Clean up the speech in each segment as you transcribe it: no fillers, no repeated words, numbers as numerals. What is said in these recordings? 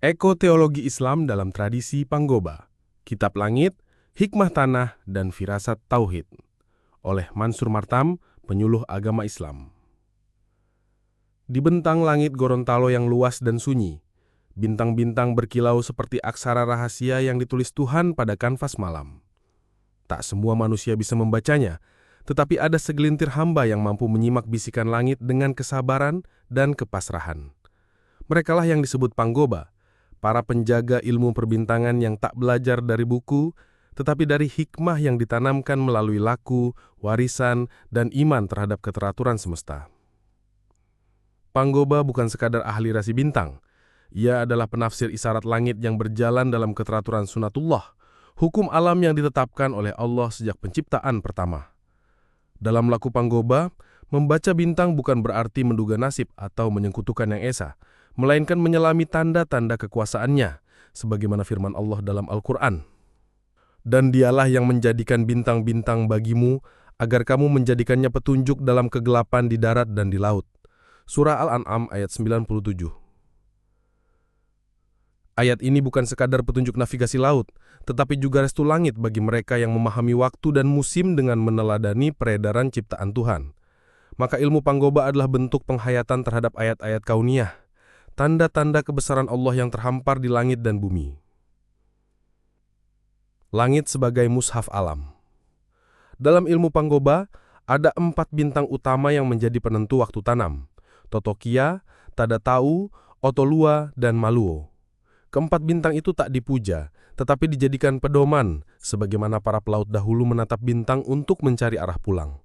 Ekoteologi Islam dalam tradisi Panggoba, Kitab Langit, Hikmah Tanah, dan Firasat Tauhid, oleh Mansur Martam, penyuluh agama Islam. Di bentang langit Gorontalo yang luas dan sunyi, bintang-bintang berkilau seperti aksara rahasia yang ditulis Tuhan pada kanvas malam. Tak semua manusia bisa membacanya, tetapi ada segelintir hamba yang mampu menyimak bisikan langit dengan kesabaran dan kepasrahan. Merekalah yang disebut Panggoba, para penjaga ilmu perbintangan yang tak belajar dari buku, tetapi dari hikmah yang ditanamkan melalui laku, warisan, dan iman terhadap keteraturan semesta. Panggoba bukan sekadar ahli rasi bintang. Ia adalah penafsir isyarat langit yang berjalan dalam keteraturan sunatullah, hukum alam yang ditetapkan oleh Allah sejak penciptaan pertama. Dalam laku Panggoba, membaca bintang bukan berarti menduga nasib atau menyekutukan Yang Esa, melainkan menyelami tanda-tanda kekuasaannya, sebagaimana firman Allah dalam Al-Quran. Dan dialah yang menjadikan bintang-bintang bagimu, agar kamu menjadikannya petunjuk dalam kegelapan di darat dan di laut. Surah Al-An'am ayat 97. Ayat ini bukan sekadar petunjuk navigasi laut, tetapi juga restu langit bagi mereka yang memahami waktu dan musim dengan meneladani peredaran ciptaan Tuhan. Maka ilmu Panggoba adalah bentuk penghayatan terhadap ayat-ayat kauniyah, tanda-tanda kebesaran Allah yang terhampar di langit dan bumi. Langit sebagai mushaf alam. Dalam ilmu Panggoba, ada 4 bintang utama yang menjadi penentu waktu tanam: Totokia, Tadatau, Otolua, dan Maluo. Keempat bintang itu tak dipuja, tetapi dijadikan pedoman, sebagaimana para pelaut dahulu menatap bintang untuk mencari arah pulang.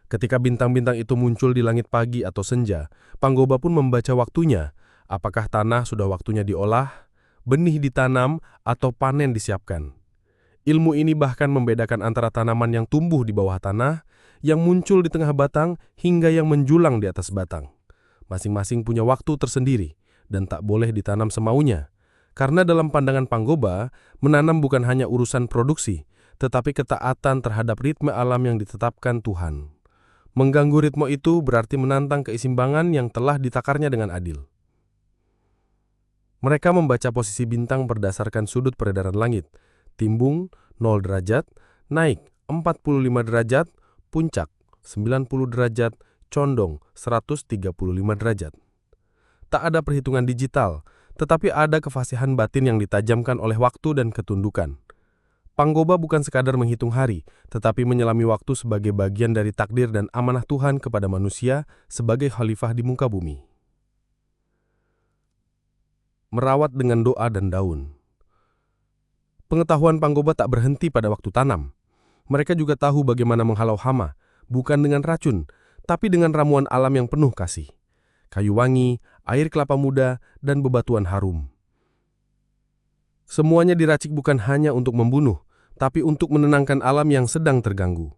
Ketika bintang-bintang itu muncul di langit pagi atau senja, Panggoba pun membaca waktunya, apakah tanah sudah waktunya diolah, benih ditanam, atau panen disiapkan. Ilmu ini bahkan membedakan antara tanaman yang tumbuh di bawah tanah, yang muncul di tengah batang, hingga yang menjulang di atas batang. Masing-masing punya waktu tersendiri, dan tak boleh ditanam semaunya. Karena dalam pandangan Panggoba, menanam bukan hanya urusan produksi, tetapi ketaatan terhadap ritme alam yang ditetapkan Tuhan. Mengganggu ritme itu berarti menantang keseimbangan yang telah ditakarnya dengan adil. Mereka membaca posisi bintang berdasarkan sudut peredaran langit: timbung 0 derajat, naik 45 derajat, puncak 90 derajat, condong 135 derajat. Tak ada perhitungan digital, tetapi ada kefasihan batin yang ditajamkan oleh waktu dan ketundukan. Panggoba bukan sekadar menghitung hari, tetapi menyelami waktu sebagai bagian dari takdir dan amanah Tuhan kepada manusia sebagai khalifah di muka bumi. Merawat dengan doa dan daun. Pengetahuan Panggoba tak berhenti pada waktu tanam. Mereka juga tahu bagaimana menghalau hama, bukan dengan racun, tapi dengan ramuan alam yang penuh kasih: kayu wangi, air kelapa muda, dan bebatuan harum. Semuanya diracik bukan hanya untuk membunuh, tapi untuk menenangkan alam yang sedang terganggu.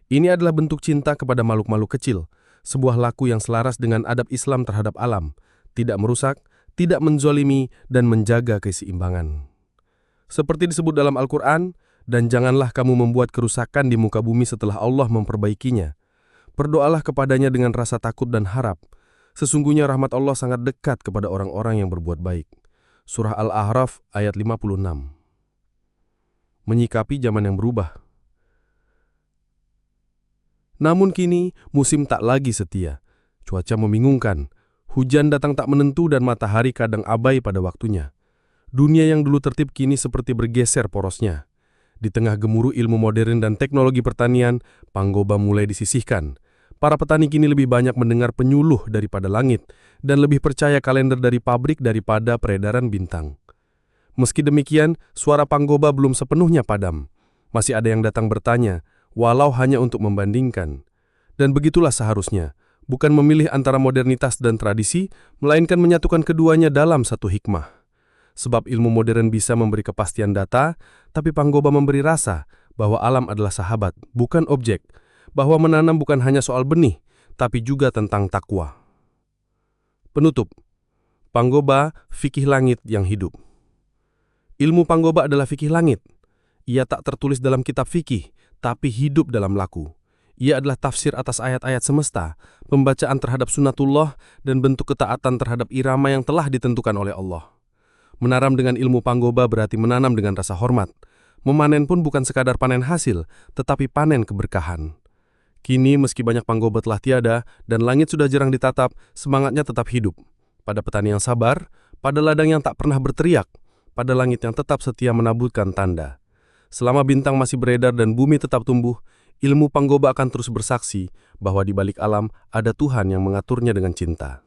Ini adalah bentuk cinta kepada makhluk-makhluk kecil, sebuah laku yang selaras dengan adab Islam terhadap alam, tidak merusak, tidak menzolimi, dan menjaga keseimbangan. Seperti disebut dalam Al-Quran, dan janganlah kamu membuat kerusakan di muka bumi setelah Allah memperbaikinya. Berdoalah kepadanya dengan rasa takut dan harap. Sesungguhnya rahmat Allah sangat dekat kepada orang-orang yang berbuat baik. Surah Al-A'raf ayat 56. Menyikapi zaman yang berubah. Namun kini musim tak lagi setia. Cuaca membingungkan. Hujan datang tak menentu dan matahari kadang abai pada waktunya. Dunia yang dulu tertib kini seperti bergeser porosnya. Di tengah gemuruh ilmu modern dan teknologi pertanian, Panggoba mulai disisihkan. Para petani kini lebih banyak mendengar penyuluh daripada langit dan lebih percaya kalender dari pabrik daripada peredaran bintang. Meski demikian, suara Panggoba belum sepenuhnya padam. Masih ada yang datang bertanya, walau hanya untuk membandingkan. Dan begitulah seharusnya, bukan memilih antara modernitas dan tradisi, melainkan menyatukan keduanya dalam satu hikmah. Sebab ilmu modern bisa memberi kepastian data, tapi Panggoba memberi rasa bahwa alam adalah sahabat, bukan objek. Bahwa menanam bukan hanya soal benih, tapi juga tentang takwa. Penutup. Panggoba, fikih langit yang hidup. Ilmu Panggoba adalah fikih langit. Ia tak tertulis dalam kitab fikih, tapi hidup dalam laku. Ia adalah tafsir atas ayat-ayat semesta, pembacaan terhadap sunatullah, dan bentuk ketaatan terhadap irama yang telah ditentukan oleh Allah. Menaram dengan ilmu panggoba berarti menanam dengan rasa hormat. Memanen pun bukan sekadar panen hasil, tetapi panen keberkahan. Kini meski banyak panggoba telah tiada dan langit sudah jarang ditatap, semangatnya tetap hidup. Pada petani yang sabar, pada ladang yang tak pernah berteriak, pada langit yang tetap setia menaburkan tanda. Selama bintang masih beredar dan bumi tetap tumbuh, ilmu panggoba akan terus bersaksi bahwa di balik alam ada Tuhan yang mengaturnya dengan cinta.